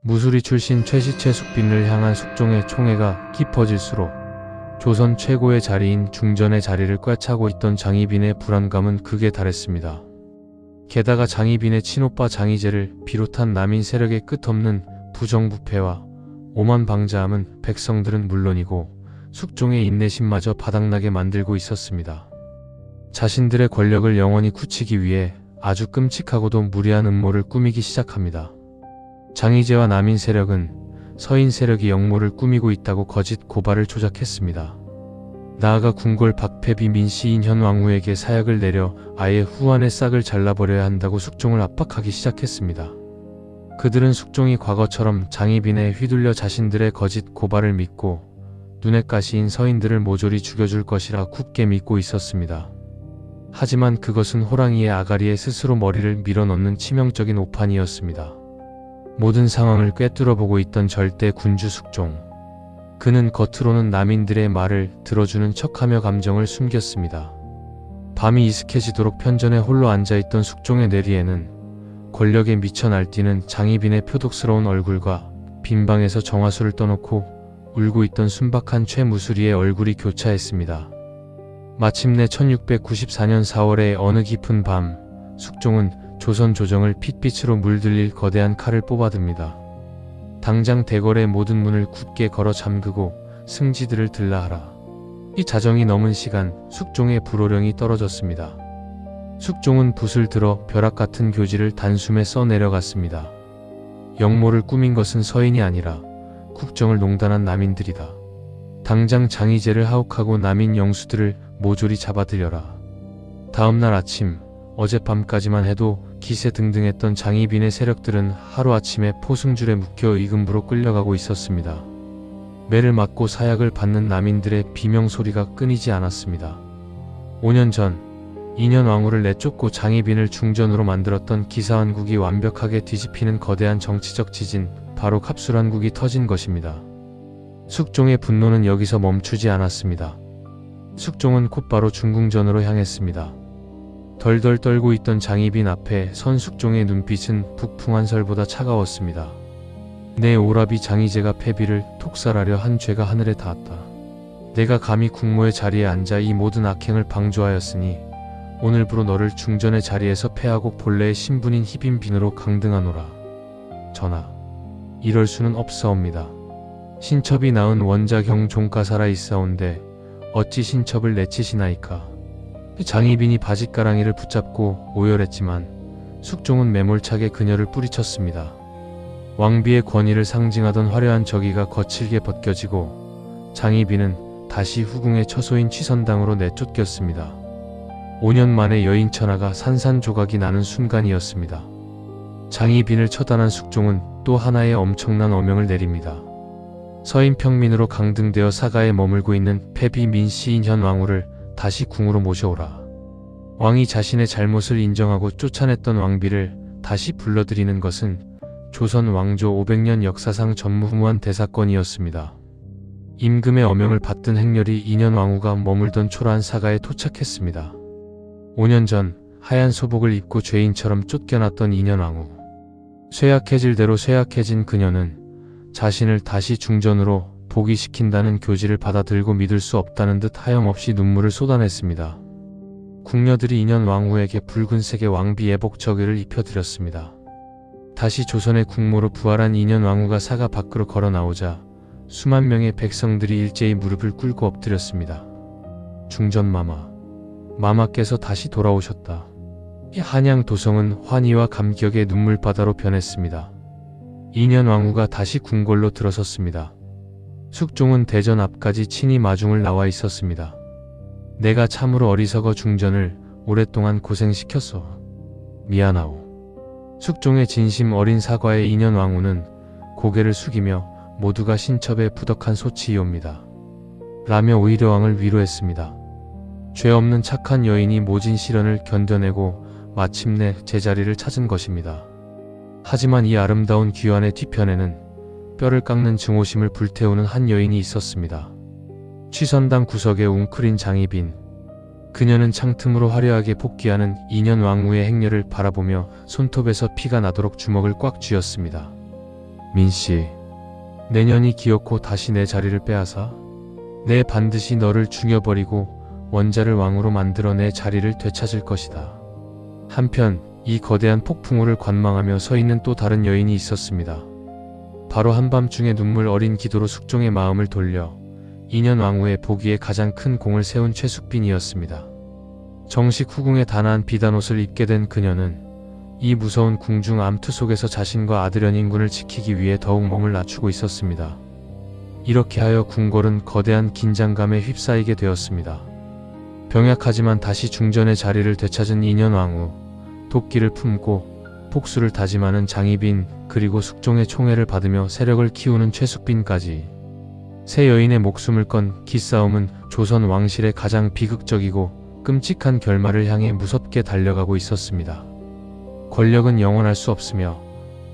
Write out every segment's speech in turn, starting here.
무술이 출신 최씨 숙빈을 향한 숙종의 총애가 깊어질수록 조선 최고의 자리인 중전의 자리를 꿰차고 있던 장희빈의 불안감은 극에 달했습니다. 게다가 장희빈의 친오빠 장희재를 비롯한 남인 세력의 끝없는 부정부패와 오만방자함은 백성들은 물론이고 숙종의 인내심마저 바닥나게 만들고 있었습니다. 자신들의 권력을 영원히 굳히기 위해 아주 끔찍하고도 무리한 음모를 꾸미기 시작합니다. 장희재와 남인 세력은 서인 세력이 역모를 꾸미고 있다고 거짓 고발을 조작했습니다. 나아가 궁궐 박패비 민씨 인현왕후에게 사약을 내려 아예 후한의 싹을 잘라버려야 한다고 숙종을 압박하기 시작했습니다. 그들은 숙종이 과거처럼 장희빈에 휘둘려 자신들의 거짓 고발을 믿고 눈엣 가시인 서인들을 모조리 죽여줄 것이라 굳게 믿고 있었습니다. 하지만 그것은 호랑이의 아가리에 스스로 머리를 밀어넣는 치명적인 오판이었습니다. 모든 상황을 꿰뚫어보고 있던 절대 군주 숙종. 그는 겉으로는 남인들의 말을 들어주는 척하며 감정을 숨겼습니다. 밤이 이슥해지도록 편전에 홀로 앉아있던 숙종의 내리에는 권력에 미쳐 날뛰는 장희빈의 표독스러운 얼굴과 빈방에서 정화수를 떠놓고 울고 있던 순박한 최무수리의 얼굴이 교차했습니다. 마침내 1694년 4월의 어느 깊은 밤, 숙종은 조선 조정을 핏빛으로 물들일 거대한 칼을 뽑아듭니다. 당장 대궐의 모든 문을 굳게 걸어 잠그고 승지들을 들라하라. 이 자정이 넘은 시간, 숙종의 불호령이 떨어졌습니다. 숙종은 붓을 들어 벼락 같은 교지를 단숨에 써내려갔습니다. 역모를 꾸민 것은 서인이 아니라 국정을 농단한 남인들이다. 당장 장희재를 하옥하고 남인 영수들을 모조리 잡아들여라. 다음날 아침, 어젯밤까지만 해도 기세등등했던 장희빈의 세력들은 하루아침에 포승줄에 묶여 이금부로 끌려가고 있었습니다. 매를 맞고 사약을 받는 남인들의 비명소리가 끊이지 않았습니다. 5년 전 인현왕후를 내쫓고 장희빈을 중전으로 만들었던 기사한국이 완벽하게 뒤집히는 거대한 정치적 지진, 바로 갑술한국이 터진 것입니다. 숙종의 분노는 여기서 멈추지 않았습니다. 숙종은 곧바로 중궁전으로 향했습니다. 덜덜 떨고 있던 장희빈 앞에 선 숙종의 눈빛은 북풍한 설보다 차가웠습니다. 내 오라비 장희재가 패비를 독살하려 한 죄가 하늘에 닿았다. 내가 감히 국모의 자리에 앉아 이 모든 악행을 방조하였으니 오늘부로 너를 중전의 자리에서 패하고 본래의 신분인 희빈빈으로 강등하노라. 전하, 이럴 수는 없사옵니다. 신첩이 낳은 원자경 종가사라 있사온데 어찌 신첩을 내치시나이까. 장희빈이 바짓가랑이를 붙잡고 오열했지만 숙종은 매몰차게 그녀를 뿌리쳤습니다. 왕비의 권위를 상징하던 화려한 저기가 거칠게 벗겨지고 장희빈은 다시 후궁의 처소인 취선당으로 내쫓겼습니다. 5년 만에 여인 천하가 산산조각이 나는 순간이었습니다. 장희빈을 처단한 숙종은 또 하나의 엄청난 어명을 내립니다. 서인 평민으로 강등되어 사가에 머물고 있는 패비 민씨 인현왕후를 다시 궁으로 모셔오라. 왕이 자신의 잘못을 인정하고 쫓아냈던 왕비를 다시 불러들이는 것은 조선 왕조 500년 역사상 전무후무한 대사건이었습니다. 임금의 어명을 받든 행렬이 인현왕후가 머물던 초라한 사가에 도착했습니다. 5년 전 하얀 소복을 입고 죄인처럼 쫓겨났던 인현왕후. 쇠약해질 대로 쇠약해진 그녀는 자신을 다시 중전으로 복위시킨다는 교지를 받아들고 믿을 수 없다는 듯 하염없이 눈물을 쏟아냈습니다. 궁녀들이 인현왕후에게 붉은색의 왕비 예복 저기를 입혀드렸습니다. 다시 조선의 국모로 부활한 인현왕후가 사가 밖으로 걸어 나오자 수만 명의 백성들이 일제히 무릎을 꿇고 엎드렸습니다. 중전마마, 마마께서 다시 돌아오셨다. 이 한양 도성은 환희와 감격의 눈물바다로 변했습니다. 인현왕후가 다시 궁궐로 들어섰습니다. 숙종은 대전 앞까지 친히 마중을 나와 있었습니다. 내가 참으로 어리석어 중전을 오랫동안 고생시켰소. 미안하오. 숙종의 진심 어린 사과에 인현왕후는 고개를 숙이며 모두가 신첩에 부덕한 소치이옵니다. 라며 오히려 왕을 위로했습니다. 죄 없는 착한 여인이 모진 시련을 견뎌내고 마침내 제자리를 찾은 것입니다. 하지만 이 아름다운 귀환의 뒤편에는 뼈를 깎는 증오심을 불태우는 한 여인이 있었습니다. 취선당 구석에 웅크린 장희빈. 그녀는 창틈으로 화려하게 복귀하는 인현왕후의 행렬을 바라보며 손톱에서 피가 나도록 주먹을 꽉 쥐었습니다. 민씨, 내년이 기어코 다시 내 자리를 빼앗아 내 반드시 너를 죽여버리고 원자를 왕으로 만들어 내 자리를 되찾을 것이다. 한편 이 거대한 폭풍우를 관망하며 서 있는 또 다른 여인이 있었습니다. 바로 한밤중에 눈물 어린 기도로 숙종의 마음을 돌려 2년 왕후의 보기에 가장 큰 공을 세운 최숙빈이었습니다. 정식 후궁의 단아한 비단옷을 입게 된 그녀는 이 무서운 궁중 암투 속에서 자신과 아들 연인군을 지키기 위해 더욱 몸을 낮추고 있었습니다. 이렇게 하여 궁궐은 거대한 긴장감에 휩싸이게 되었습니다. 병약하지만 다시 중전의 자리를 되찾은 2년 왕후, 도끼를 품고 복수를 다짐하는 장희빈, 그리고 숙종의 총애를 받으며 세력을 키우는 최숙빈까지 세 여인의 목숨을 건 기싸움은 조선 왕실의 가장 비극적이고 끔찍한 결말을 향해 무섭게 달려가고 있었습니다. 권력은 영원할 수 없으며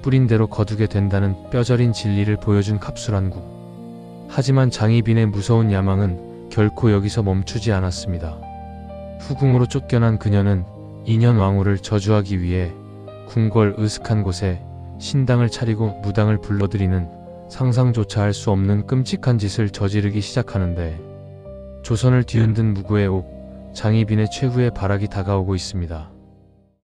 뿌린 대로 거두게 된다는 뼈저린 진리를 보여준 갑술한국. 하지만 장희빈의 무서운 야망은 결코 여기서 멈추지 않았습니다. 후궁으로 쫓겨난 그녀는 2년 왕후를 저주하기 위해 궁궐 으슥한 곳에 신당을 차리고 무당을 불러들이는 상상조차 할 수 없는 끔찍한 짓을 저지르기 시작하는데, 조선을 뒤흔든 무고의 옥, 장희빈의 최후의 발악이 다가오고 있습니다.